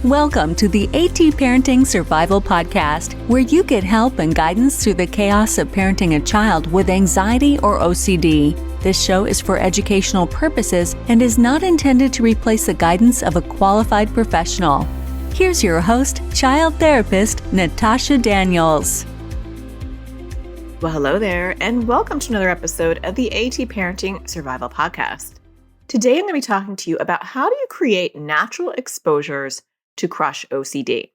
Welcome to the AT Parenting Survival Podcast, where you get help and guidance through the chaos of parenting a child with anxiety or OCD. This show is for educational purposes and is not intended to replace the guidance of a qualified professional. Here's your host, child therapist, Natasha Daniels. Well, hello there, and welcome to another episode of the AT Parenting Survival Podcast. Today, I'm going to be talking to you about how do you create natural exposures to crush OCD.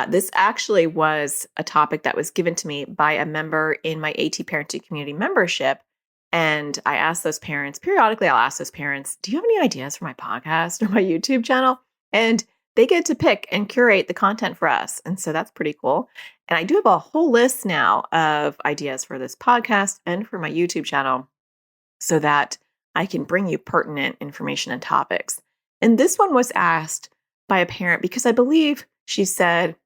This actually was a topic that was given to me by a member in my AT Parenting Community membership. And I asked those parents, periodically I'll ask those parents, do you have any ideas for my podcast or my YouTube channel? And they get to pick and curate the content for us. And so that's pretty cool. And I do have a whole list now of ideas for this podcast and for my YouTube channel so that I can bring you pertinent information and topics. And this one was asked by a parent because I believe she said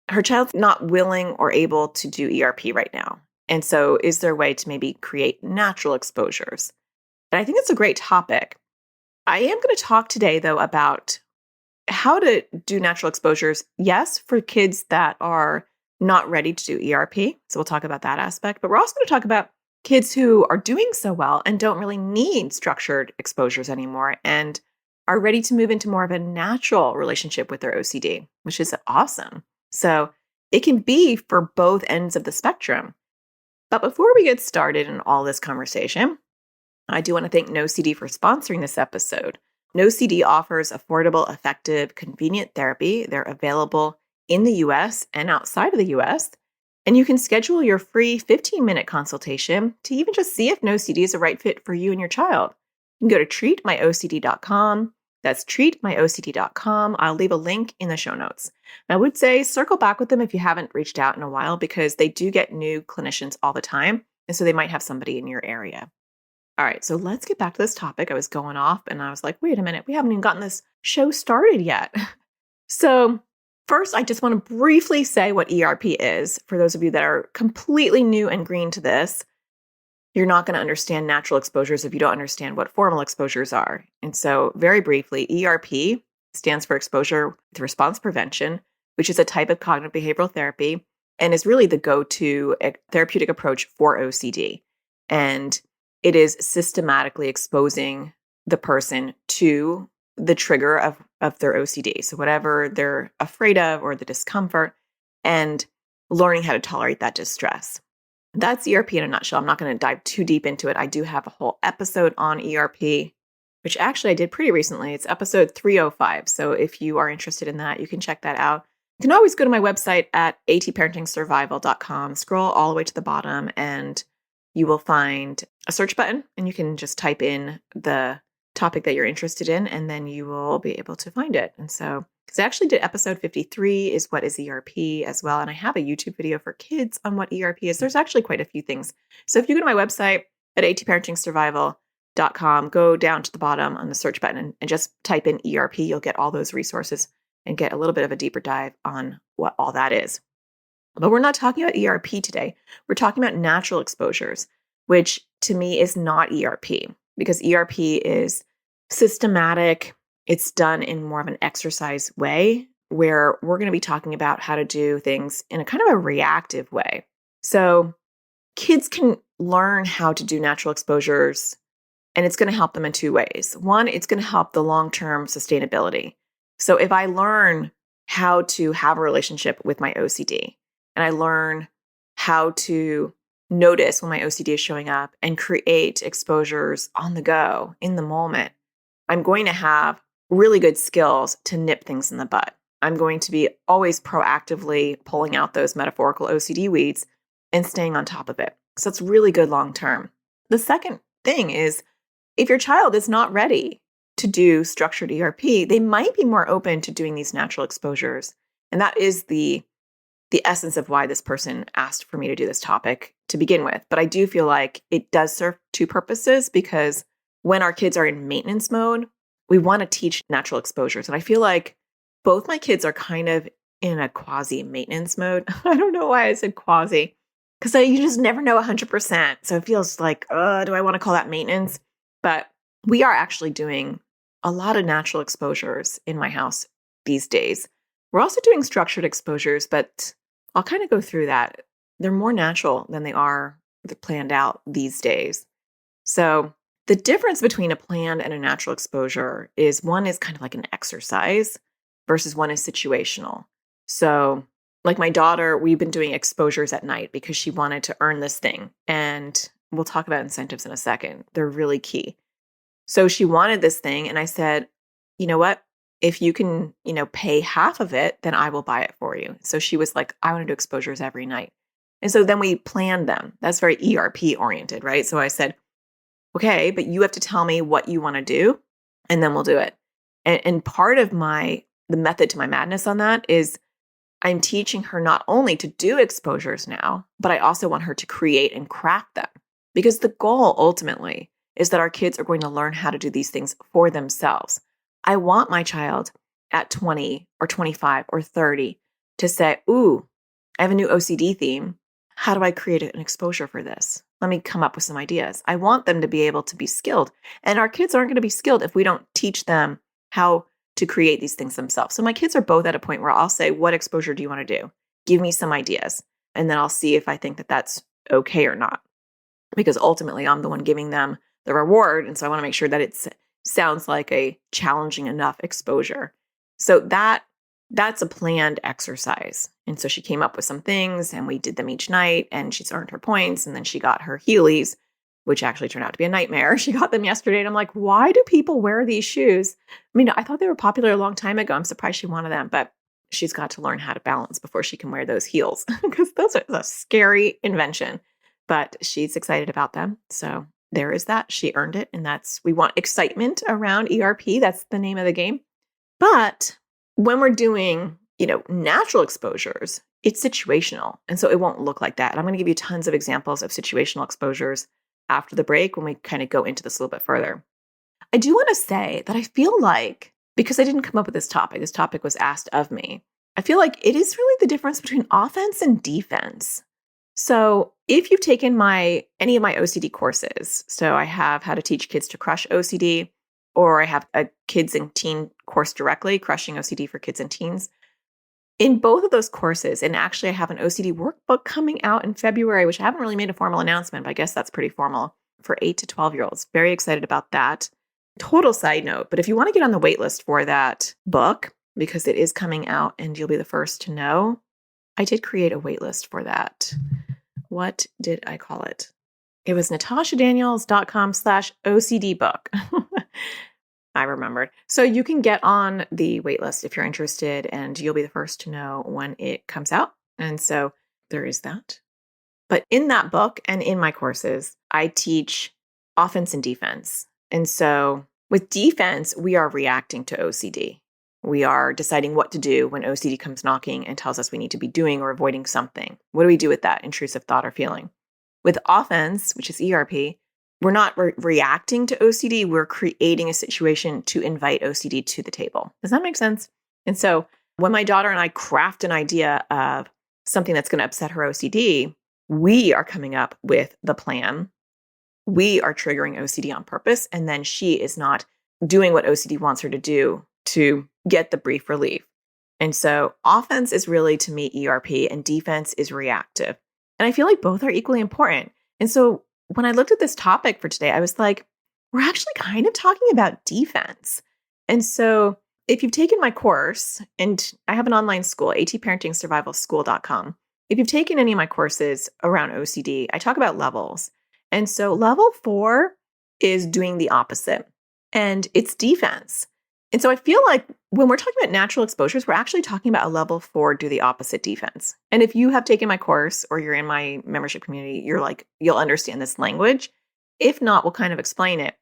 her child's not willing or able to do ERP right now. And so is there a way to maybe create natural exposures? And I think it's a great topic. I am going to talk today, though, about how to do natural exposures, yes, for kids that are not ready to do ERP. So we'll talk about that aspect. But we're also going to talk about kids who are doing so well and don't really need structured exposures anymore and are ready to move into more of a natural relationship with their OCD, which is awesome. So it can be for both ends of the spectrum. But before we get started in all this conversation, I do want to thank NoCD for sponsoring this episode. NoCD offers affordable, effective, convenient therapy. They're available in the US and outside of the US. And you can schedule your free 15-minute consultation to even just see if NoCD is a right fit for you and your child. You can go to treatmyocd.com. That's treatmyocd.com. I'll leave a link in the show notes. I would say circle back with them if you haven't reached out in a while because they do get new clinicians all the time. And so they might have somebody in your area. All right, so let's get back to this topic. I was going off and I was like, wait a minute, we haven't even gotten this show started yet. So first, I just want to briefly say what ERP is. For those of you that are completely new and green to this, you're not going to understand natural exposures if you don't understand what formal exposures are. And so very briefly, ERP stands for Exposure with Response Prevention, which is a type of cognitive behavioral therapy and is really the go-to therapeutic approach for OCD. And it is systematically exposing the person to the trigger of their OCD. So whatever they're afraid of or the discomfort and learning how to tolerate that distress. That's ERP in a nutshell. I'm not going to dive too deep into it. I do have a whole episode on ERP, which actually I did pretty recently. It's episode 305. So if you are interested in that, you can check that out. You can always go to my website at atparentingsurvival.com, scroll all the way to the bottom, and you will find a search button, and you can just type in the topic that you're interested in, and then you will be able to find it. And so, because I actually did episode 53 is what is ERP as well. And I have a YouTube video for kids on what ERP is. There's actually quite a few things. So if you go to my website at atparentingsurvival.com, go down to the bottom on the search button and just type in ERP, you'll get all those resources and get a little bit of a deeper dive on what all that is. But we're not talking about ERP today. We're talking about natural exposures, which to me is not ERP because ERP is systematic. It's done in more of an exercise way where we're going to be talking about how to do things in a kind of a reactive way. So kids can learn how to do natural exposures, and it's going to help them in two ways. One, it's going to help the long-term sustainability. So if I learn how to have a relationship with my OCD, and I learn how to notice when my OCD is showing up and create exposures on the go, in the moment, I'm going to have really good skills to nip things in the bud. I'm going to be always proactively pulling out those metaphorical OCD weeds and staying on top of it. So it's really good long term. The second thing is if your child is not ready to do structured ERP, they might be more open to doing these natural exposures. And that is the essence of why this person asked for me to do this topic to begin with. But I do feel like it does serve two purposes because when our kids are in maintenance mode, we want to teach natural exposures. And I feel like both my kids are kind of in a quasi maintenance mode. I don't know why I said quasi, because you just never know 100%. So it feels like, do I want to call that maintenance? But we are actually doing a lot of natural exposures in my house these days. We're also doing structured exposures, but I'll kind of go through that. They're more natural than they are planned out these days. So the difference between a planned and a natural exposure is one is kind of like an exercise versus one is situational. So like my daughter, we've been doing exposures at night because she wanted to earn this thing. And we'll talk about incentives in a second. They're really key. So she wanted this thing. And I said, you know what? If you can, pay half of it, then I will buy it for you. So she was like, I want to do exposures every night. And so then we planned them. That's very ERP oriented, right? So I said, okay, but you have to tell me what you want to do, and then we'll do it. And part of the method to my madness on that is I'm teaching her not only to do exposures now, but I also want her to create and craft them. Because the goal ultimately is that our kids are going to learn how to do these things for themselves. I want my child at 20 or 25 or 30 to say, ooh, I have a new OCD theme. How do I create an exposure for this? Let me come up with some ideas. I want them to be able to be skilled. And our kids aren't going to be skilled if we don't teach them how to create these things themselves. So my kids are both at a point where I'll say, what exposure do you want to do? Give me some ideas. And then I'll see if I think that that's okay or not. Because ultimately, I'm the one giving them the reward. And so I want to make sure that it sounds like a challenging enough exposure. So that's a planned exercise. And so she came up with some things and we did them each night and she's earned her points. And then she got her Heelys, which actually turned out to be a nightmare. She got them yesterday and I'm like, why do people wear these shoes? I mean, I thought they were popular a long time ago. I'm surprised she wanted them, but she's got to learn how to balance before she can wear those heels because those are a scary invention, but she's excited about them. So there is that. She earned it. And we want excitement around ERP. That's the name of the game. But when we're doing, natural exposures, it's situational. And so it won't look like that. And I'm going to give you tons of examples of situational exposures after the break when we kind of go into this a little bit further. I do want to say that I feel like, because I didn't come up with this topic was asked of me. I feel like it is really the difference between offense and defense. So if you've taken any of my OCD courses, so I have How to Teach Kids to Crush OCD, or I have a kids and teen course directly, Crushing OCD for Kids and Teens. In both of those courses, and actually I have an OCD workbook coming out in February, which I haven't really made a formal announcement, but I guess that's pretty formal for 8 to 12-year-olds. Very excited about that. Total side note, but if you want to get on the wait list for that book, because it is coming out and you'll be the first to know, I did create a wait list for that. What did I call it? It was natashadaniels.com/OCD book. I remembered. So you can get on the waitlist if you're interested, and you'll be the first to know when it comes out. And so there is that. But in that book and in my courses, I teach offense and defense. And so with defense, we are reacting to OCD. We are deciding what to do when OCD comes knocking and tells us we need to be doing or avoiding something. What do we do with that intrusive thought or feeling? With offense, which is ERP, we're not reacting to OCD. We're creating a situation to invite OCD to the table. Does that make sense? And so when my daughter and I craft an idea of something that's going to upset her OCD, we are coming up with the plan. We are triggering OCD on purpose. And then she is not doing what OCD wants her to do to get the brief relief. And so offense is really, to me, ERP, and defense is reactive. And I feel like both are equally important. And so when I looked at this topic for today, I was like, we're actually kind of talking about defense. And so if you've taken my course, and I have an online school, atparentingsurvivalschool.com. If you've taken any of my courses around OCD, I talk about levels. And so level 4 is doing the opposite, and it's defense. And so I feel like when we're talking about natural exposures, we're actually talking about a level 4, do the opposite defense. And if you have taken my course or you're in my membership community, you'll understand this language. If not, we'll kind of explain it,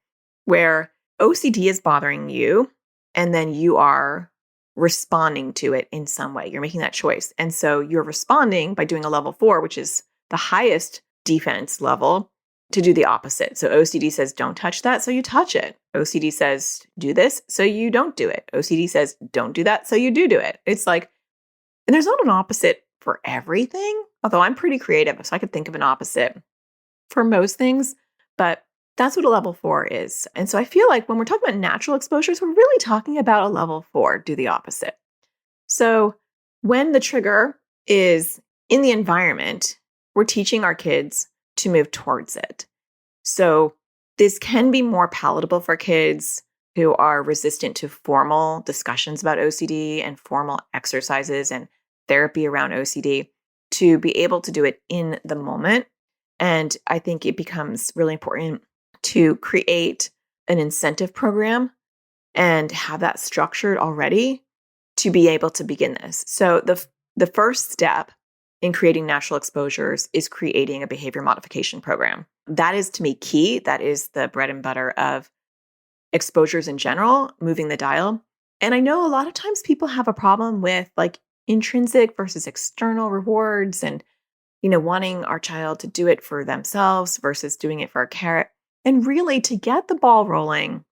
where OCD is bothering you and then you are responding to it in some way. You're making that choice. And so you're responding by doing a level 4, which is the highest defense level, to do the opposite. So OCD says, don't touch that, so you touch it. OCD says, do this, so you don't do it. OCD says, don't do that, so you do it. It's like, and there's not an opposite for everything, although I'm pretty creative, so I could think of an opposite for most things, but that's what a level 4 is. And so I feel like when we're talking about natural exposures, we're really talking about a level 4, do the opposite. So when the trigger is in the environment, we're teaching our kids to move towards it. So this can be more palatable for kids who are resistant to formal discussions about OCD and formal exercises and therapy around OCD to be able to do it in the moment. And I think it becomes really important to create an incentive program and have that structured already to be able to begin this. So the first step in creating natural exposures is creating a behavior modification program. That is, to me, key. That is the bread and butter of exposures in general, moving the dial. And I know a lot of times people have a problem with like intrinsic versus external rewards and, wanting our child to do it for themselves versus doing it for a carrot. And really, to get the ball rolling,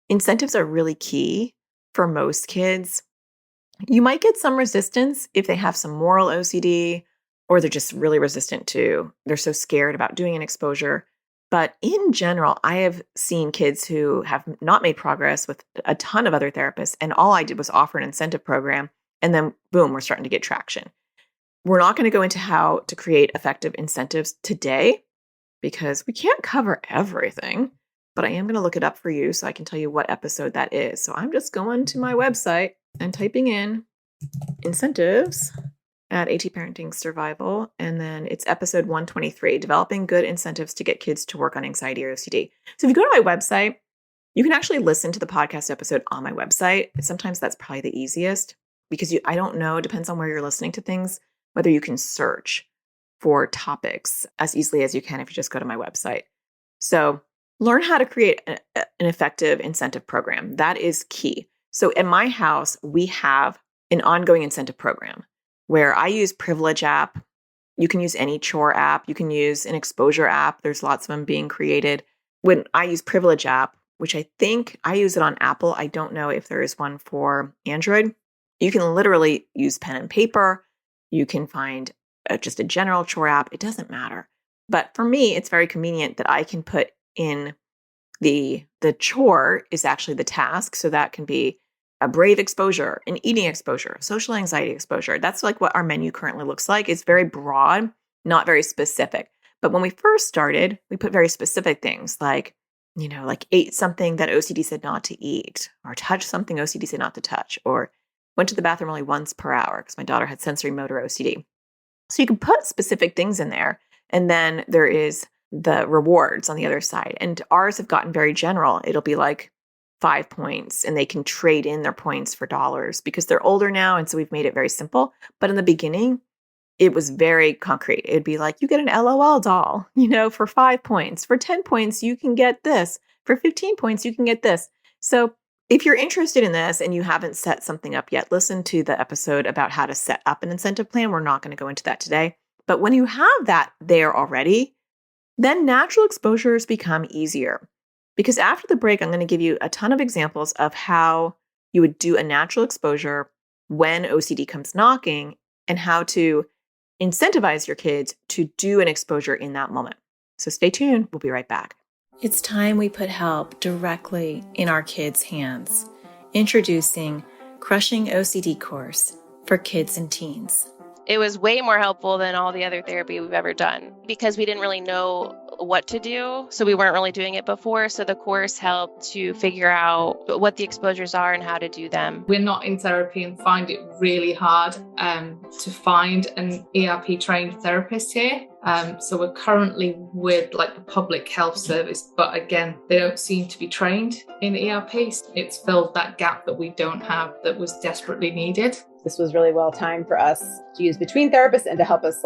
incentives are really key for most kids. You might get some resistance if they have some moral OCD or they're just really resistant they're so scared about doing an exposure. But in general, I have seen kids who have not made progress with a ton of other therapists, and all I did was offer an incentive program, and then boom, we're starting to get traction. We're not going to go into how to create effective incentives today because we can't cover everything, but I am going to look it up for you so I can tell you what episode that is. So I'm just going to my website and typing in incentives at AT Parenting Survival, and then it's episode 123, developing good incentives to get kids to work on anxiety or OCD. So if you go to my website, you can actually listen to the podcast episode on my website. Sometimes that's probably the easiest because I don't know, it depends on where you're listening to things, whether you can search for topics as easily as you can if you just go to my website. So learn how to create an effective incentive program. That is key. So in my house, we have an ongoing incentive program where I use Privilege app. You can use any chore app. You can use an exposure app. There's lots of them being created. When I use Privilege app, which I think I use it on Apple, I don't know if there is one for Android. You can literally use pen and paper. You can find just a general chore app. It doesn't matter. But for me, it's very convenient that I can put in the chore is actually the task. So that can be a brave exposure, an eating exposure, social anxiety exposure. That's like what our menu currently looks like. It's very broad, not very specific. But when we first started, we put very specific things like, like ate something that OCD said not to eat, or touched something OCD said not to touch, or went to the bathroom only once per hour because my daughter had sensory motor OCD. So you can put specific things in there. And then there is the rewards on the other side. And ours have gotten very general. It'll be like 5 points, and they can trade in their points for dollars because they're older now. And so we've made it very simple. But in the beginning, it was very concrete. It'd be like, you get an LOL doll, for 5 points. For 10 points, you can get this. For 15 points, you can get this. So if you're interested in this and you haven't set something up yet, listen to the episode about how to set up an incentive plan. We're not going to go into that today. But when you have that there already, then natural exposures become easier. Because after the break, I'm going to give you a ton of examples of how you would do a natural exposure when OCD comes knocking and how to incentivize your kids to do an exposure in that moment. So stay tuned. We'll be right back. It's time we put help directly in our kids' hands. Introducing Crushing OCD course for kids and teens. It was way more helpful than all the other therapy we've ever done because we didn't really know what to do. So we weren't really doing it before. So the course helped to figure out what the exposures are and how to do them. We're not in therapy and find it really hard to find an ERP trained therapist here. So we're currently with like the public health service, but again, they don't seem to be trained in ERP. It's filled that gap that we don't have that was needed. This was really well timed for us to use between therapists and to help us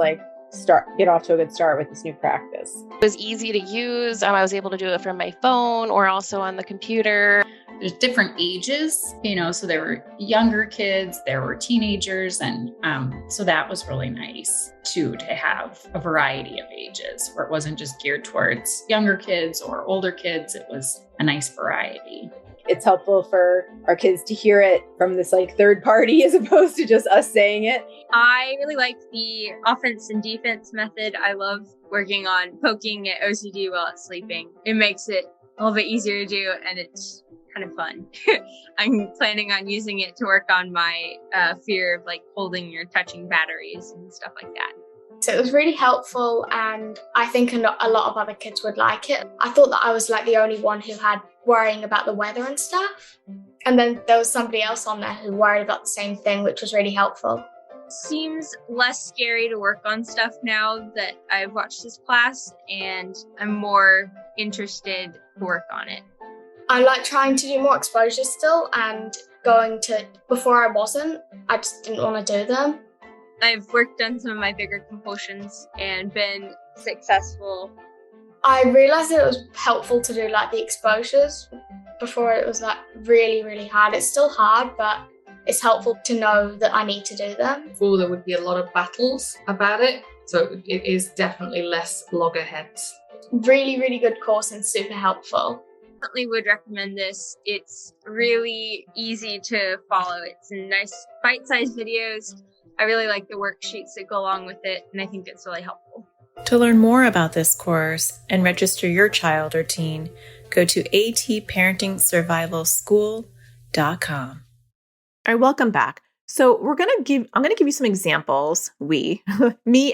get off to a good start with this new practice. It was easy to use. I was able to do it from my phone or also on the computer. There's different ages, so there were younger kids, there were teenagers, and so that was really nice too, to have a variety of ages where it wasn't just geared towards younger kids or older kids. It was a nice variety. It's helpful for our kids to hear it from this third party as opposed to just us saying it. I really like the offense and defense method. I love working on poking at OCD while it's sleeping. It makes it a little bit easier to do, and it's kind of fun. I'm planning on using it to work on my fear of like holding or touching batteries and stuff like that. So it was really helpful, and I think a lot of other kids would like it. I thought that I was like the only one who had worrying about the weather and stuff. And then there was somebody else on there who worried about the same thing, which was really helpful. Seems less scary to work on stuff now that I've watched this class, and I'm more interested to work on it. I like trying to do more exposures still, and before I wasn't, I just didn't want to do them. I've worked on some of my bigger compulsions and been successful. I realized that it was helpful to do like the exposures. Before it was like really, really hard. It's still hard, but it's helpful to know that I need to do them. Before there would be a lot of battles about it. So it is definitely less loggerheads. Really, really good course and super helpful. Definitely would recommend this. It's really easy to follow. It's nice bite-sized videos. I really like the worksheets that go along with it, and I think it's really helpful. To learn more about this course and register your child or teen, go to atparentingsurvivalschool.com. All right, welcome back. So I'm going to give you some examples. Me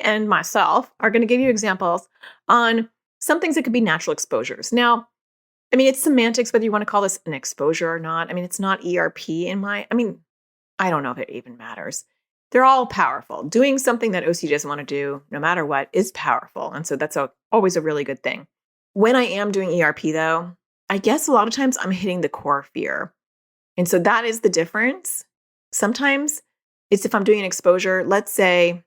and myself are going to give you examples on some things that could be natural exposures. Now, I mean, it's semantics, whether you want to call this an exposure or not. I mean, it's not ERP I don't know if it even matters. They're all powerful. Doing something that OCD doesn't want to do, no matter what, is powerful. And so that's always a really good thing. When I am doing ERP, though, I guess a lot of times I'm hitting the core fear. And so that is the difference. Sometimes it's if I'm doing an exposure, let's say,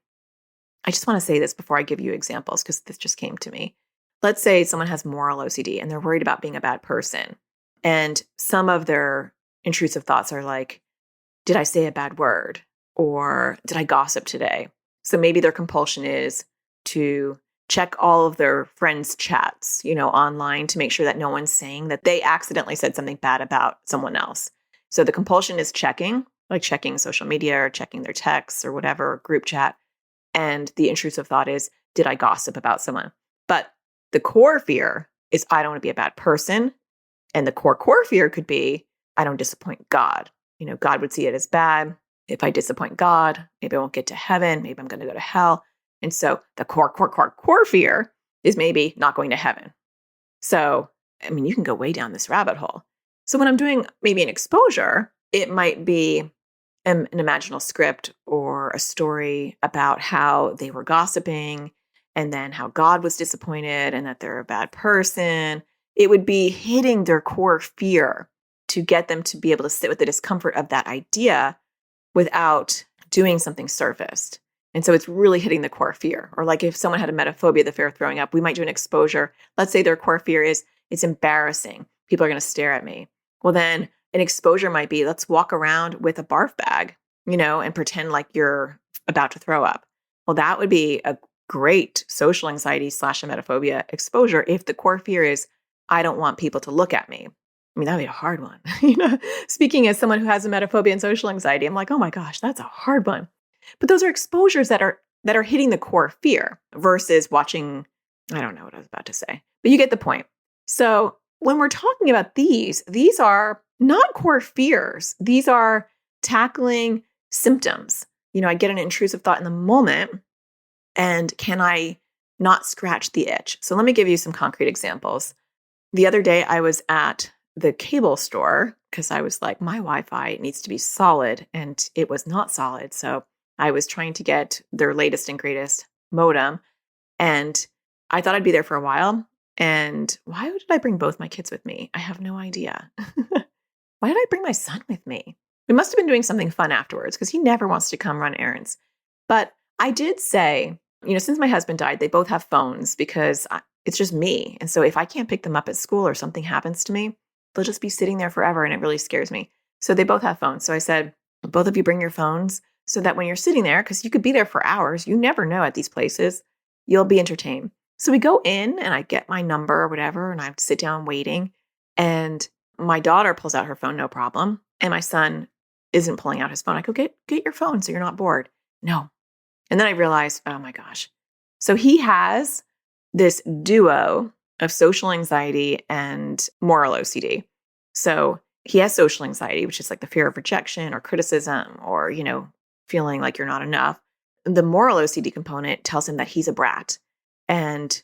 I just want to say this before I give you examples because this just came to me. Let's say someone has moral OCD and they're worried about being a bad person. And some of their intrusive thoughts are like, did I say a bad word? Or did I gossip today? So maybe their compulsion is to check all of their friends' chats, online to make sure that no one's saying that they accidentally said something bad about someone else. So the compulsion is checking social media or checking their texts or whatever, group chat. And the intrusive thought is, did I gossip about someone? But the core fear is, I don't want to be a bad person. And the core fear could be, I don't disappoint God. God would see it as bad. If I disappoint God, maybe I won't get to heaven. Maybe I'm going to go to hell. And so the core fear is maybe not going to heaven. So, you can go way down this rabbit hole. So when I'm doing maybe an exposure, it might be an imaginal script or a story about how they were gossiping and then how God was disappointed and that they're a bad person. It would be hitting their core fear to get them to be able to sit with the discomfort of that idea without doing something surfaced. And so it's really hitting the core fear. Or like if someone had a emetophobia, the fear of throwing up, we might do an exposure. Let's say their core fear is, it's embarrassing. People are going to stare at me. Well, then an exposure might be, let's walk around with a barf bag, and pretend like you're about to throw up. Well, that would be a great social anxiety / emetophobia exposure if the core fear is, I don't want people to look at me. That'd be a hard one. Speaking as someone who has emetophobia and social anxiety, I'm like, oh my gosh, that's a hard one. But those are exposures that are hitting the core fear versus watching, I don't know what I was about to say, but you get the point. So when we're talking about these are not core fears. These are tackling symptoms. I get an intrusive thought in the moment, and can I not scratch the itch? So let me give you some concrete examples. The other day I was at the cable store because I was like, my Wi-Fi needs to be solid, and it was not solid. So I was trying to get their latest and greatest modem, and I thought I'd be there for a while. And why did I bring both my kids with me? I have no idea. Why did I bring my son with me? We must have been doing something fun afterwards because he never wants to come run errands. But I did say, since my husband died, they both have phones because it's just me. And so if I can't pick them up at school or something happens to me, they'll just be sitting there forever, and it really scares me. So they both have phones. So I said, both of you bring your phones so that when you're sitting there, because you could be there for hours, you never know at these places, you'll be entertained. So we go in and I get my number or whatever, and I have to sit down waiting. And my daughter pulls out her phone, no problem. And my son isn't pulling out his phone. I go, get your phone so you're not bored. No. And then I realized, oh my gosh. So he has this duo of social anxiety and moral OCD. So he has social anxiety, which is like the fear of rejection or criticism or, feeling like you're not enough. The moral OCD component tells him that he's a brat. And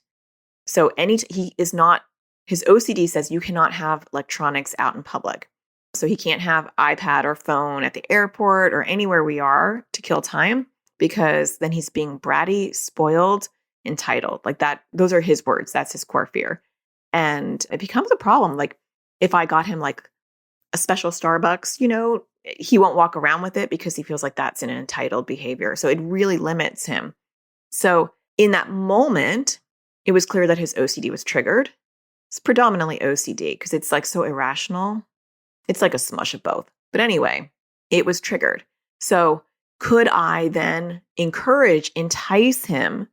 so his OCD says you cannot have electronics out in public. So he can't have iPad or phone at the airport or anywhere we are to kill time, because then he's being bratty, spoiled, entitled. Like that, those are his words. That's his core fear. And it becomes a problem. Like if I got him like a special Starbucks, he won't walk around with it because he feels like that's an entitled behavior. So it really limits him. So in that moment, it was clear that his OCD was triggered. It's predominantly OCD because it's like so irrational. It's like a smush of both. But anyway, it was triggered. So could I then entice him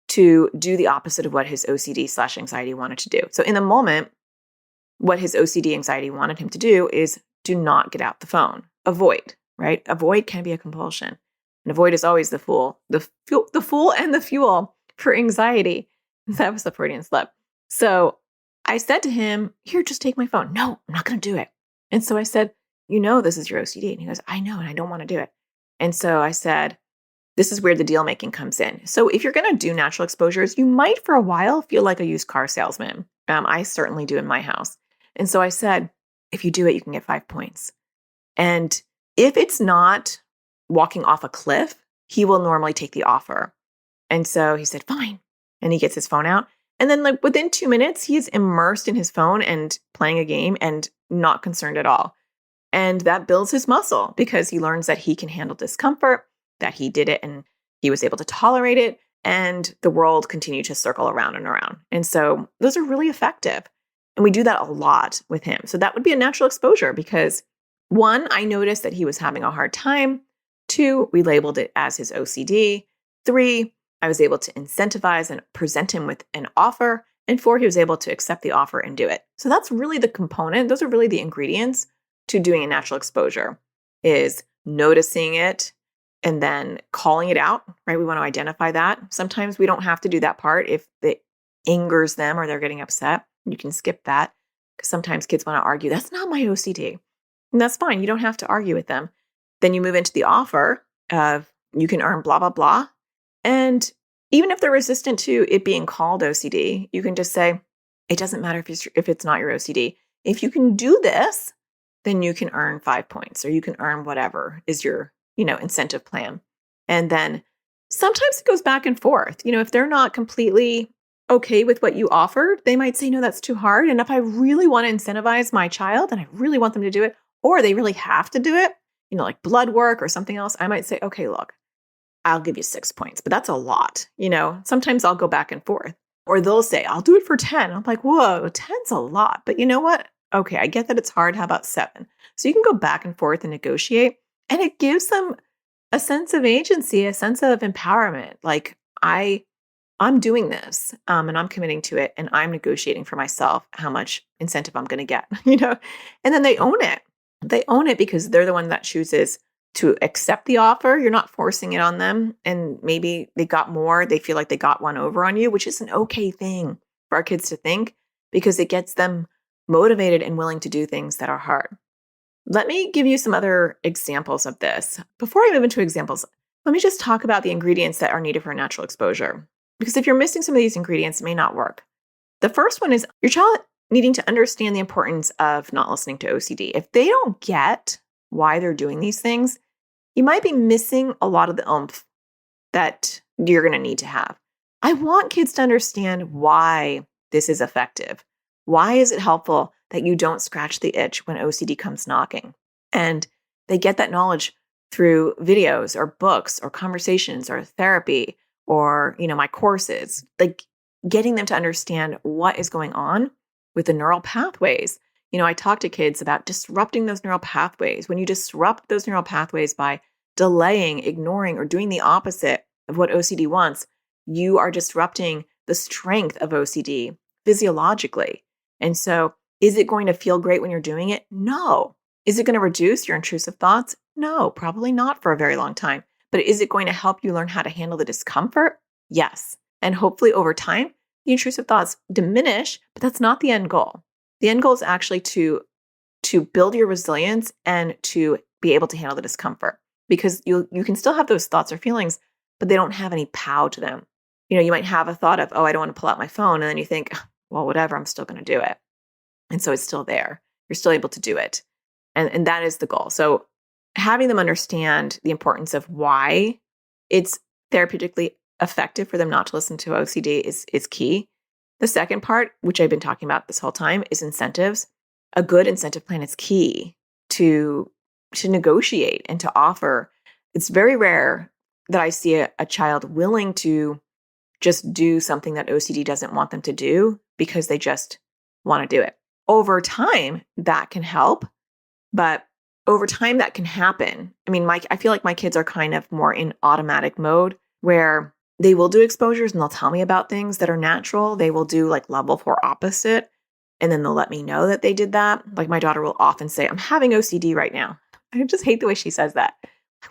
to do the opposite of what his OCD/anxiety wanted to do? So in the moment, what his OCD anxiety wanted him to do is do not get out the phone. Avoid, right? Avoid can be a compulsion. And avoid is always the fool and the fuel for anxiety. That was the Freudian slip. So I said to him, here, just take my phone. No, I'm not going to do it. And so I said, this is your OCD. And he goes, I know, and I don't want to do it. And so I said, this is where the deal making comes in. So if you're going to do natural exposures, you might for a while feel like a used car salesman. I certainly do in my house. And so I said, if you do it, you can get 5 points. And if it's not walking off a cliff, he will normally take the offer. And so he said, fine. And he gets his phone out. And then like within 2 minutes, he is immersed in his phone and playing a game and not concerned at all. And that builds his muscle because he learns that he can handle discomfort, that he did it and he was able to tolerate it. And the world continued to circle around and around. And so those are really effective. And we do that a lot with him. So that would be a natural exposure because 1, I noticed that he was having a hard time. 2, we labeled it as his OCD. 3, I was able to incentivize and present him with an offer. And 4, he was able to accept the offer and do it. So that's really the component. Those are really the ingredients to doing a natural exposure, is noticing it and then calling it out, right? We want to identify that. Sometimes we don't have to do that part if it angers them or they're getting upset. You can skip that because sometimes kids want to argue, that's not my OCD. And that's fine. You don't have to argue with them. Then you move into the offer of you can earn blah, blah, blah. And even if they're resistant to it being called OCD, you can just say, it doesn't matter if it's not your OCD. If you can do this, then you can earn 5 points or you can earn whatever is your, incentive plan. And then sometimes it goes back and forth. If they're not completely okay with what you offered, they might say, no, that's too hard. And if I really want to incentivize my child and I really want them to do it, or they really have to do it, like blood work or something else, I might say, okay, look, I'll give you 6 points, but that's a lot. Sometimes I'll go back and forth, or they'll say, I'll do it for 10. I'm like, whoa, 10's a lot. But you know what? Okay, I get that it's hard. How about 7? So you can go back and forth and negotiate. And it gives them a sense of agency, a sense of empowerment. Like I'm doing this and I'm committing to it and I'm negotiating for myself how much incentive I'm going to get, and then they own it. They own it because they're the one that chooses to accept the offer. You're not forcing it on them. And maybe they got more. They feel like they got one over on you, which is an okay thing for our kids to think because it gets them motivated and willing to do things that are hard. Let me give you some other examples of this. Before I move into examples, let me just talk about the ingredients that are needed for a natural exposure. Because if you're missing some of these ingredients, it may not work. The first one is your child needing to understand the importance of not listening to OCD. If they don't get why they're doing these things, you might be missing a lot of the oomph that you're going to need to have. I want kids to understand why this is effective. Why is it helpful that you don't scratch the itch when OCD comes knocking? And they get that knowledge through videos or books or conversations or therapy or, my courses, like getting them to understand what is going on with the neural pathways. I talk to kids about disrupting those neural pathways. When you disrupt those neural pathways by delaying, ignoring, or doing the opposite of what OCD wants, you are disrupting the strength of OCD physiologically. And so is it going to feel great when you're doing it? No. Is it going to reduce your intrusive thoughts? No, probably not for a very long time. But is it going to help you learn how to handle the discomfort? Yes. And hopefully over time, the intrusive thoughts diminish, but that's not the end goal. The end goal is actually to to build your resilience and to be able to handle the discomfort, because you can still have those thoughts or feelings, but they don't have any pow to them. You might have a thought of, oh, I don't want to pull out my phone. And then you think, well, whatever, I'm still going to do it. And so it's still there. You're still able to do it. And that is the goal. So having them understand the importance of why it's therapeutically effective for them not to listen to OCD is key. The second part, which I've been talking about this whole time, is incentives. A good incentive plan is key to negotiate and to offer. It's very rare that I see a child willing to just do something that OCD doesn't want them to do because they just want to do it. Over time, that can help, but over time that can happen. I mean, I feel like my kids are kind of more in automatic mode where they will do exposures and they'll tell me about things that are natural. They will do like level 4 opposite, and then they'll let me know that they did that. Like my daughter will often say, I'm having OCD right now. I just hate the way she says that.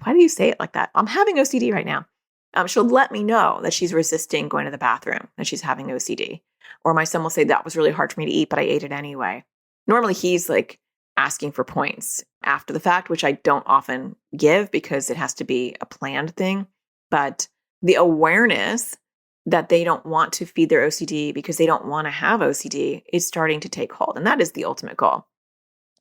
Why do you say it like that? I'm having OCD right now. She'll let me know that she's resisting going to the bathroom, that she's having OCD. Or my son will say, that was really hard for me to eat, but I ate it anyway. Normally he's like asking for points after the fact, which I don't often give because it has to be a planned thing. But the awareness that they don't want to feed their OCD because they don't want to have OCD is starting to take hold. And that is the ultimate goal.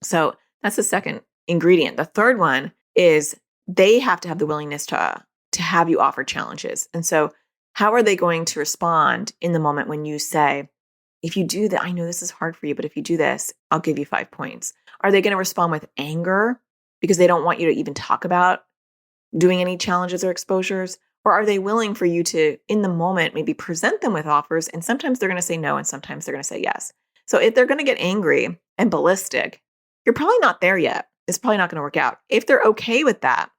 So that's the second ingredient. The third one is they have to have the willingness to have you offer challenges. And so how are they going to respond in the moment when you say, if you do that, I know this is hard for you, but if you do this, I'll give you 5 points. Are they going to respond with anger because they don't want you to even talk about doing any challenges or exposures? Or are they willing for you to, in the moment, maybe present them with offers? And sometimes they're going to say no, and sometimes they're going to say yes. So if they're going to get angry and ballistic, you're probably not there yet. It's probably not going to work out. If they're okay with that,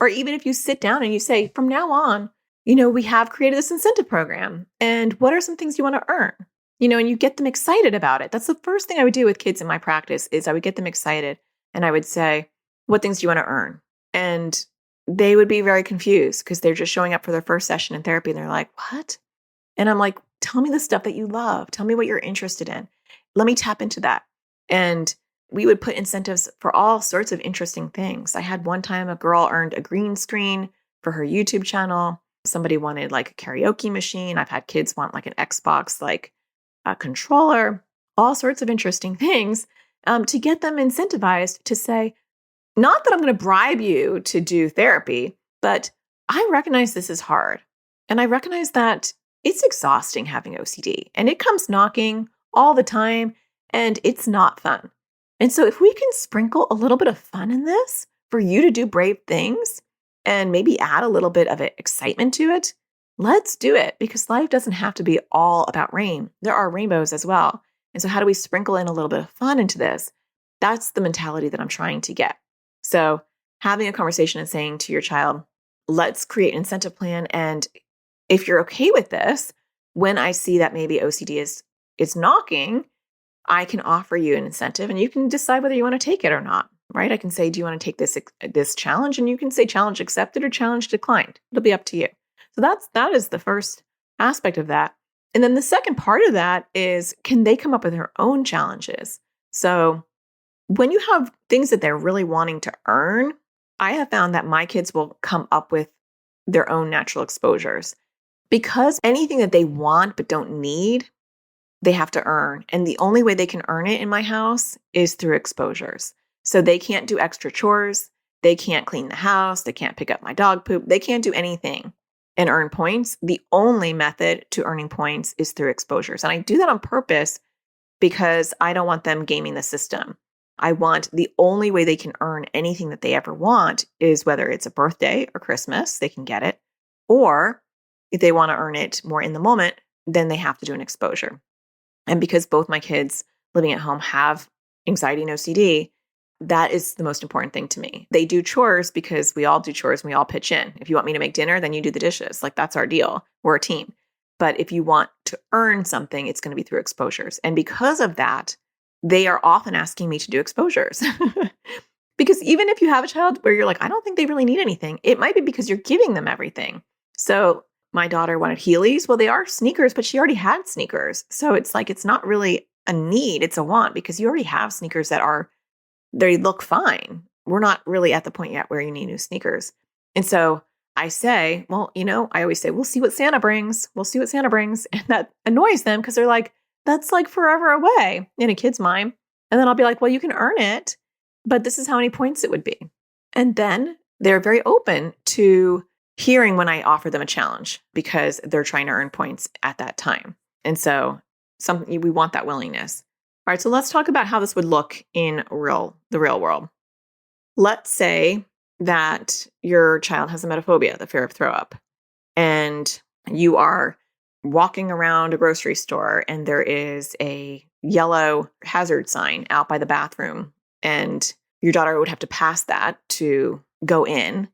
or even if you sit down and you say, from now on, we have created this incentive program. And what are some things you want to earn? And you get them excited about it. That's the first thing I would do with kids in my practice is I would get them excited. And I would say, what things do you want to earn? And they would be very confused because they're just showing up for their first session in therapy. And they're like, what? And I'm like, tell me the stuff that you love. Tell me what you're interested in. Let me tap into that. And we would put incentives for all sorts of interesting things. I had one time a girl earned a green screen for her YouTube channel. Somebody wanted like a karaoke machine. I've had kids want like an Xbox, like a controller, all sorts of interesting things to get them incentivized to say, not that I'm going to bribe you to do therapy, but I recognize this is hard. And I recognize that it's exhausting having OCD and it comes knocking all the time and it's not fun. And so if we can sprinkle a little bit of fun in this for you to do brave things and maybe add a little bit of excitement to it, let's do it because life doesn't have to be all about rain. There are rainbows as well. And so how do we sprinkle in a little bit of fun into this? That's the mentality that I'm trying to get. So having a conversation and saying to your child, let's create an incentive plan. And if you're okay with this, when I see that maybe OCD is knocking, I can offer you an incentive and you can decide whether you want to take it or not, right? I can say, do you want to take this challenge? And you can say challenge accepted or challenge declined. It'll be up to you. So that is the first aspect of that. And then the second part of that is, can they come up with their own challenges? So when you have things that they're really wanting to earn, I have found that my kids will come up with their own natural exposures because anything that they want but don't need, they have to earn. And the only way they can earn it in my house is through exposures. So they can't do extra chores. They can't clean the house. They can't pick up my dog poop. They can't do anything and earn points. The only method to earning points is through exposures. And I do that on purpose because I don't want them gaming the system. I want the only way they can earn anything that they ever want is whether it's a birthday or Christmas, they can get it. Or if they want to earn it more in the moment, then they have to do an exposure. And because both my kids living at home have anxiety and OCD, that is the most important thing to me. They do chores because we all do chores and we all pitch in. If you want me to make dinner, then you do the dishes. Like that's our deal. We're a team. But if you want to earn something, it's going to be through exposures. And because of that, they are often asking me to do exposures. Because even if you have a child where you're like, I don't think they really need anything, it might be because you're giving them everything. So my daughter wanted Heelys. Well, they are sneakers, but she already had sneakers. So it's like, it's not really a need, it's a want because you already have sneakers that are they look fine. We're not really at the point yet where you need new sneakers. And so I say, well, I always say, we'll see what Santa brings. We'll see what Santa brings. And that annoys them because they're like, that's like forever away in a kid's mind. And then I'll be like, well, you can earn it, but this is how many points it would be. And then they're very open to hearing when I offer them a challenge because they're trying to earn points at that time. And so we want that willingness. All right, so let's talk about how this would look in the real world. Let's say that your child has emetophobia, the fear of throw up, and you are walking around a grocery store and there is a yellow hazard sign out by the bathroom and your daughter would have to pass that to go in.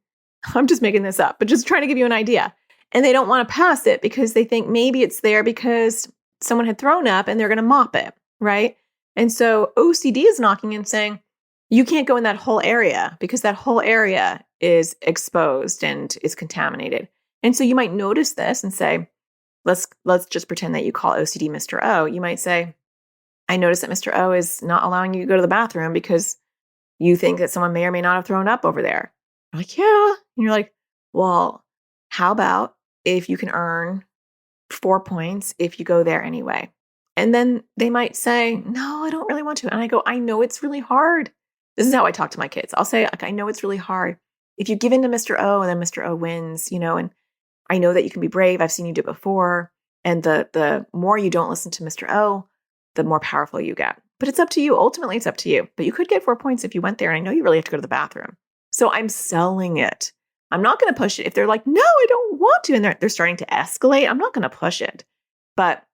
I'm just making this up, but just trying to give you an idea. And they don't want to pass it because they think maybe it's there because someone had thrown up and they're going to mop it, right? And so OCD is knocking and saying, you can't go in that whole area because that whole area is exposed and is contaminated. And so you might notice this and say, let's just pretend that you call OCD Mr. O. You might say, I notice that Mr. O is not allowing you to go to the bathroom because you think that someone may or may not have thrown up over there. I'm like, yeah. And you're like, well, how about if you can earn 4 points if you go there anyway? And then they might say, no, I don't really want to. And I go, I know it's really hard. This is how I talk to my kids. I'll say, I know it's really hard. If you give in to Mr. O and then Mr. O wins, and I know that you can be brave. I've seen you do it before. And the more you don't listen to Mr. O, the more powerful you get. But it's up to you. Ultimately, it's up to you. But you could get 4 points if you went there. And I know you really have to go to the bathroom. So I'm selling it. I'm not going to push it. If they're like, no, I don't want to, and they're starting to escalate, I'm not going to push it. But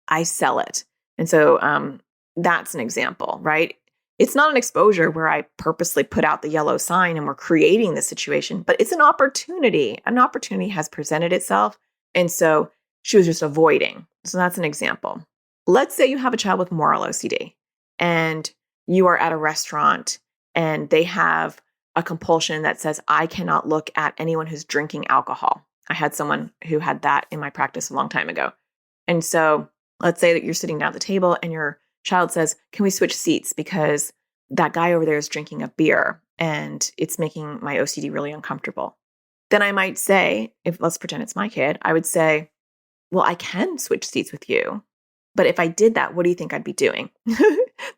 I sell it. And so that's an example, right? It's not an exposure where I purposely put out the yellow sign and we're creating the situation, but it's an opportunity. An opportunity has presented itself. And so she was just avoiding. So that's an example. Let's say you have a child with moral OCD and you are at a restaurant and they have a compulsion that says, I cannot look at anyone who's drinking alcohol. I had someone who had that in my practice a long time ago. And so let's say that you're sitting down at the table and your child says, can we switch seats because that guy over there is drinking a beer and it's making my OCD really uncomfortable. Then I might say, let's pretend it's my kid, I would say, well, I can switch seats with you. But if I did that, what do you think I'd be doing?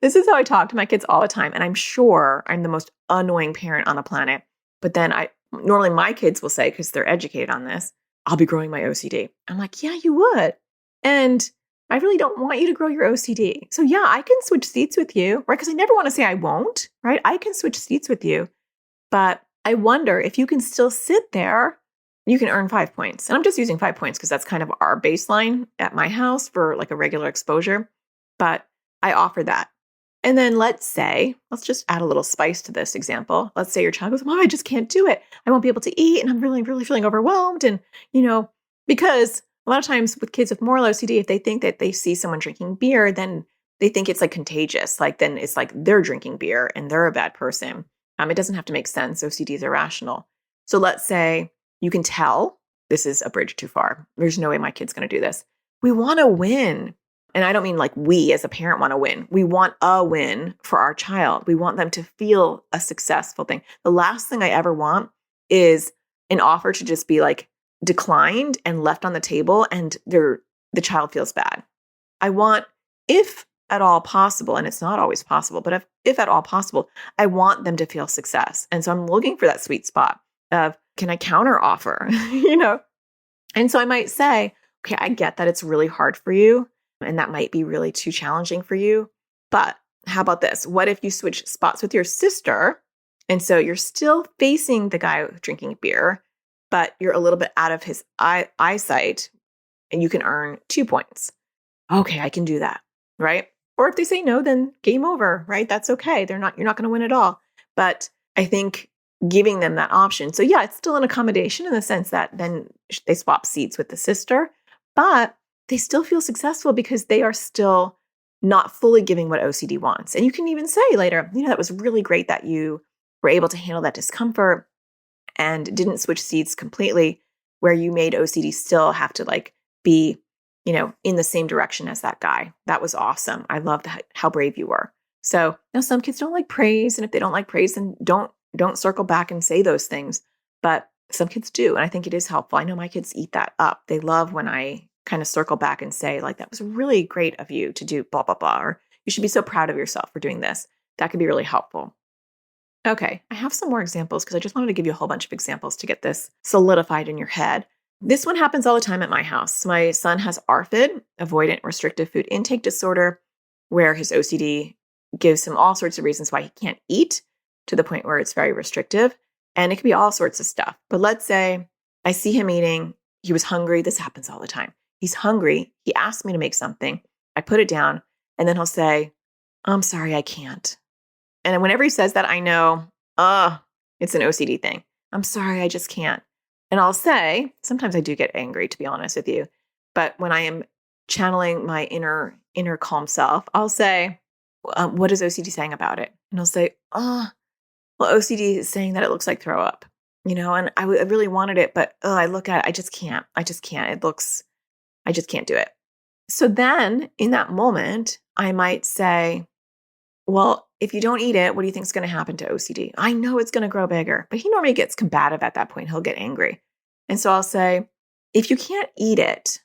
This is how I talk to my kids all the time. And I'm sure I'm the most annoying parent on the planet. But then normally my kids will say, because they're educated on this, I'll be growing my OCD. I'm like, yeah, you would. And I really don't want you to grow your OCD. So yeah, I can switch seats with you, right? Because I never want to say I won't, right? I can switch seats with you. But I wonder if you can still sit there, you can earn 5 points. And I'm just using 5 points because that's kind of our baseline at my house for like a regular exposure. But I offer that. And then let's just add a little spice to this example. Let's say your child goes, Mom, I just can't do it. I won't be able to eat. And I'm really, really feeling overwhelmed. And, because a lot of times with kids with moral OCD, if they think that they see someone drinking beer, then they think it's like contagious. Like then it's like they're drinking beer and they're a bad person. It doesn't have to make sense. OCD is irrational. So let's say you can tell this is a bridge too far. There's no way my kid's going to do this. We want to win. And I don't mean like we as a parent want to win. We want a win for our child. We want them to feel a successful thing. The last thing I ever want is an offer to just be like declined and left on the table and the child feels bad. I want, if at all possible, and it's not always possible, but if at all possible, I want them to feel success. And so I'm looking for that sweet spot of, can I counter offer? And so I might say, okay, I get that it's really hard for you and that might be really too challenging for you. But how about this? What if you switch spots with your sister? And so you're still facing the guy drinking beer, but you're a little bit out of his eyesight and you can earn 2 points. Okay, I can do that, right? Or if they say no, then game over, right? That's okay. You're not going to win at all. But I think giving them that option. So yeah, it's still an accommodation in the sense that then they swap seats with the sister, but they still feel successful because they are still not fully giving what OCD wants. And you can even say later, that was really great that you were able to handle that discomfort and didn't switch seats completely, where you made OCD still have to be, in the same direction as that guy. That was awesome. I loved how brave you were. So now some kids don't like praise. And if they don't like praise, then don't circle back and say those things. But some kids do. And I think it is helpful. I know my kids eat that up. They love when I kind of circle back and say, like, that was really great of you to do blah, blah, blah. Or you should be so proud of yourself for doing this. That could be really helpful. Okay, I have some more examples because I just wanted to give you a whole bunch of examples to get this solidified in your head. This one happens all the time at my house. My son has ARFID, avoidant restrictive food intake disorder, where his OCD gives him all sorts of reasons why he can't eat to the point where it's very restrictive. And it could be all sorts of stuff. But let's say I see him eating. He was hungry. This happens all the time. He's hungry. He asked me to make something. I put it down. And then he'll say, I'm sorry, I can't. And whenever he says that, I know, it's an OCD thing. I'm sorry, I just can't. And I'll say, sometimes I do get angry, to be honest with you. But when I am channeling my inner calm self, I'll say, what is OCD saying about it? And he'll say, well, OCD is saying that it looks like throw up, and I really wanted it, but I look at it, I just can't. I just can't do it. So then in that moment, I might say, well, if you don't eat it, what do you think is going to happen to OCD? I know it's going to grow bigger, but he normally gets combative at that point. He'll get angry. And so I'll say, if you can't eat it,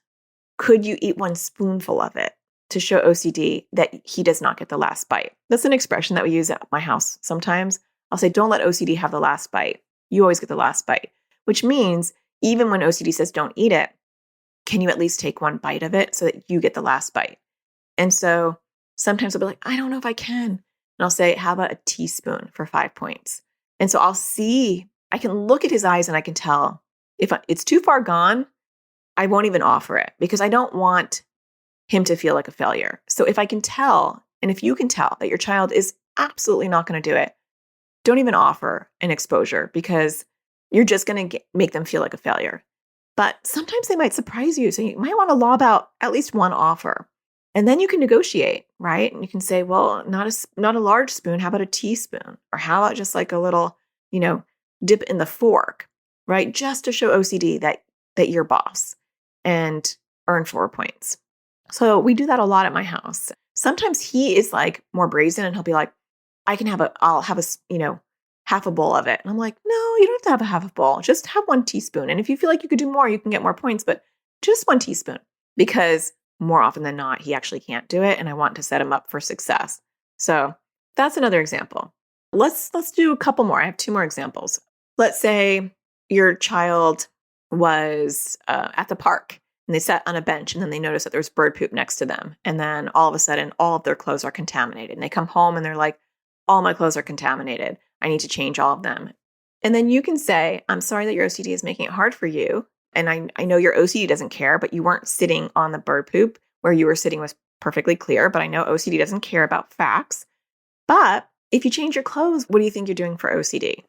could you eat one spoonful of it to show OCD that he does not get the last bite? That's an expression that we use at my house sometimes. I'll say, don't let OCD have the last bite. You always get the last bite, which means even when OCD says don't eat it, can you at least take one bite of it so that you get the last bite? And so sometimes I'll be like, I don't know if I can. And I'll say, how about a teaspoon for 5 points? And so I can look at his eyes and I can tell if it's too far gone, I won't even offer it because I don't want him to feel like a failure. So if I can tell, and if you can tell that your child is absolutely not going to do it, don't even offer an exposure because you're just going to make them feel like a failure. But sometimes they might surprise you. So you might want to lob out at least one offer. And then you can negotiate, right? And you can say, well, not a large spoon. How about a teaspoon? Or how about just like a little, dip in the fork, right? Just to show OCD that you're boss and earn 4 points. So we do that a lot at my house. Sometimes he is like more brazen and he'll be like, I'll have half a bowl of it. And I'm like, no, you don't have to have a half a bowl. Just have 1 teaspoon. And if you feel like you could do more, you can get more points, but just 1 teaspoon because more often than not, he actually can't do it. And I want to set him up for success. So that's another example. Let's do a couple more. I have 2 more examples. Let's say your child was at the park and they sat on a bench and then they noticed that there was bird poop next to them. And then all of a sudden, all of their clothes are contaminated. And they come home and they're like, all my clothes are contaminated. I need to change all of them. And then you can say, I'm sorry that your OCD is making it hard for you. And I know your OCD doesn't care, but you weren't sitting on the bird poop. Where you were sitting was perfectly clear, but I know OCD doesn't care about facts. But if you change your clothes, what do you think you're doing for OCD?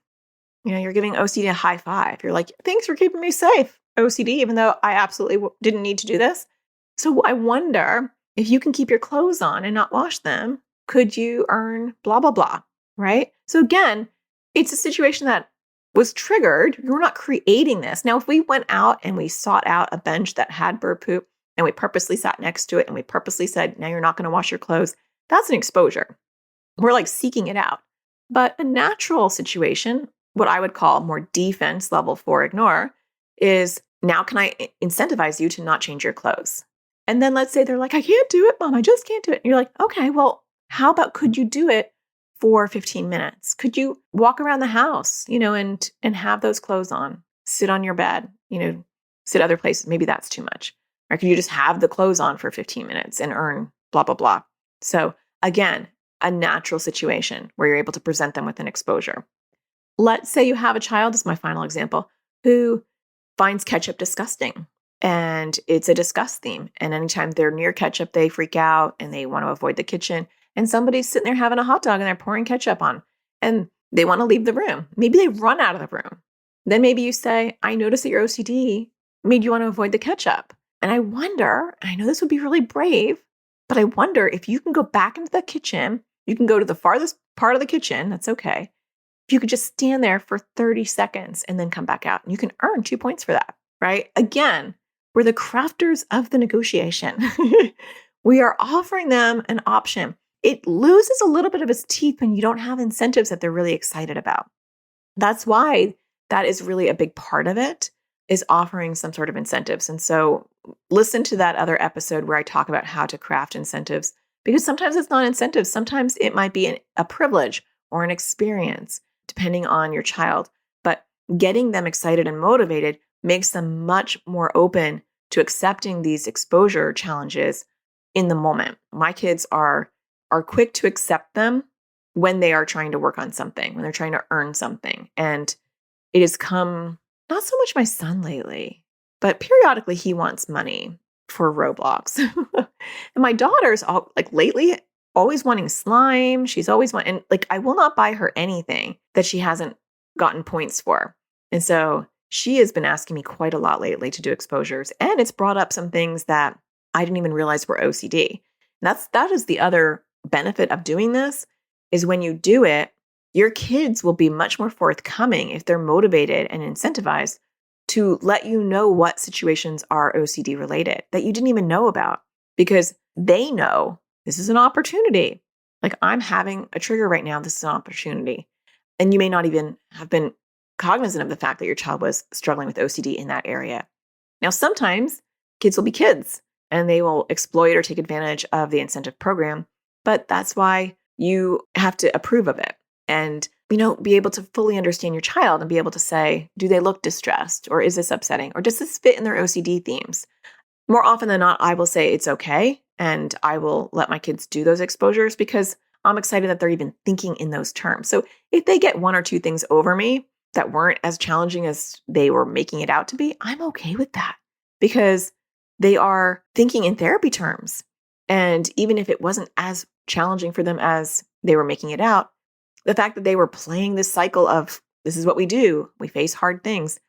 You're giving OCD a high five. You're like, thanks for keeping me safe, OCD, even though I absolutely didn't need to do this. So I wonder if you can keep your clothes on and not wash them, could you earn blah, blah, blah, right? So again, it's a situation that was triggered. You're not creating this. Now, if we went out and we sought out a bench that had bird poop and we purposely sat next to it and we purposely said, now you're not going to wash your clothes, that's an exposure. We're like seeking it out. But a natural situation, what I would call more defense level 4 ignore, is now can I incentivize you to not change your clothes? And then let's say they're like, I can't do it, Mom. I just can't do it. And you're like, okay, well, how about could you do it for 15 minutes? Could you walk around the house, and have those clothes on, sit on your bed, sit other places? Maybe that's too much. Or could you just have the clothes on for 15 minutes and earn blah, blah, blah? So again, a natural situation where you're able to present them with an exposure. Let's say you have a child, this is my final example, who finds ketchup disgusting and it's a disgust theme. And anytime they're near ketchup, they freak out and they want to avoid the kitchen. And somebody's sitting there having a hot dog and they're pouring ketchup on and they want to leave the room. Maybe they run out of the room. Then maybe you say, I noticed that your OCD made you want to avoid the ketchup. And I wonder, I know this would be really brave, but I wonder if you can go back into the kitchen, you can go to the farthest part of the kitchen, that's okay. If you could just stand there for 30 seconds and then come back out, and you can earn 2 points for that, right? Again, we're the crafters of the negotiation. We are offering them an option. it loses a little bit of its teeth when you don't have incentives that they're really excited about. That's why that is really a big part of it, is offering some sort of incentives. And so listen to that other episode where I talk about how to craft incentives, because sometimes it's not incentives. Sometimes it might be a privilege or an experience, depending on your child. But getting them excited and motivated makes them much more open to accepting these exposure challenges in the moment. My kids are quick to accept them when they are trying to work on something, when they're trying to earn something. And it has come, not so much my son lately, but periodically he wants money for Roblox. And my daughter's lately always wanting slime. She's always wanting, I will not buy her anything that she hasn't gotten points for. And so she has been asking me quite a lot lately to do exposures. And it's brought up some things that I didn't even realize were OCD. And that is the other benefit of doing this, is when you do it, your kids will be much more forthcoming if they're motivated and incentivized to let you know what situations are OCD related that you didn't even know about, because they know this is an opportunity. I'm having a trigger right now. This is an opportunity. And you may not even have been cognizant of the fact that your child was struggling with OCD in that area. Now, sometimes kids will be kids and they will exploit or take advantage of the incentive program, but that's why you have to approve of it and, be able to fully understand your child and be able to say, do they look distressed, or is this upsetting, or does this fit in their OCD themes? More often than not, I will say it's okay, and I will let my kids do those exposures because I'm excited that they're even thinking in those terms. So if they get one or two things over me that weren't as challenging as they were making it out to be, I'm okay with that because they are thinking in therapy terms. And even if it wasn't as challenging for them as they were making it out, the fact that they were playing this cycle of, this is what we do, we face hard things,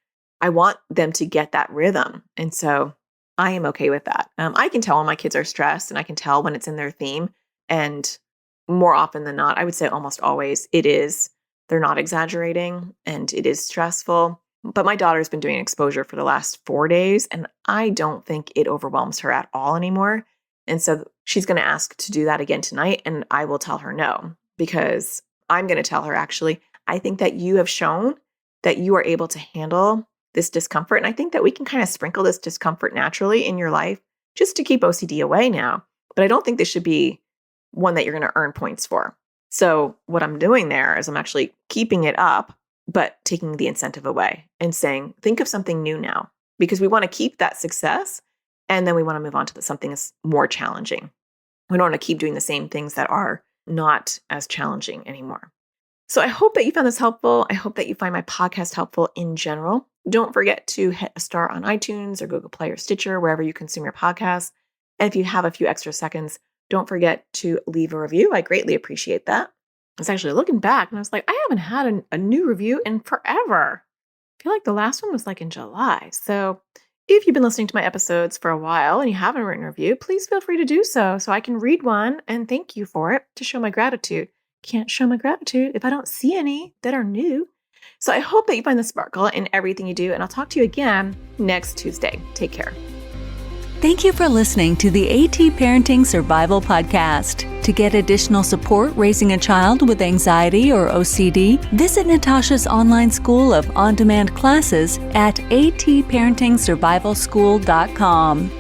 I want them to get that rhythm. And so I am okay with that. I can tell when my kids are stressed, and I can tell when it's in their theme. And more often than not, I would say almost always, it is. They're not exaggerating, and it is stressful. But my daughter's been doing exposure for the last 4 days, and I don't think it overwhelms her at all anymore. And so she's going to ask to do that again tonight, and I will tell her no, because I'm going to tell her, actually, I think that you have shown that you are able to handle this discomfort. And I think that we can kind of sprinkle this discomfort naturally in your life just to keep OCD away now. But I don't think this should be one that you're going to earn points for. So what I'm doing there is I'm actually keeping it up, but taking the incentive away and saying, think of something new now, because we want to keep that success. And then we want to move on to something that's more challenging. We don't want to keep doing the same things that are not as challenging anymore. So I hope that you found this helpful. I hope that you find my podcast helpful in general. Don't forget to hit a star on iTunes or Google Play or Stitcher, wherever you consume your podcasts. And if you have a few extra seconds, don't forget to leave a review. I greatly appreciate that. I was actually looking back and I was like, I haven't had a new review in forever. I feel like the last one was in July. So if you've been listening to my episodes for a while and you haven't written a review, please feel free to do so I can read one and thank you for it, to show my gratitude. Can't show my gratitude if I don't see any that are new. So I hope that you find the sparkle in everything you do, and I'll talk to you again next Tuesday. Take care. Thank you for listening to the AT Parenting Survival Podcast. To get additional support raising a child with anxiety or OCD, visit Natasha's online school of on-demand classes at atparentingsurvivalschool.com.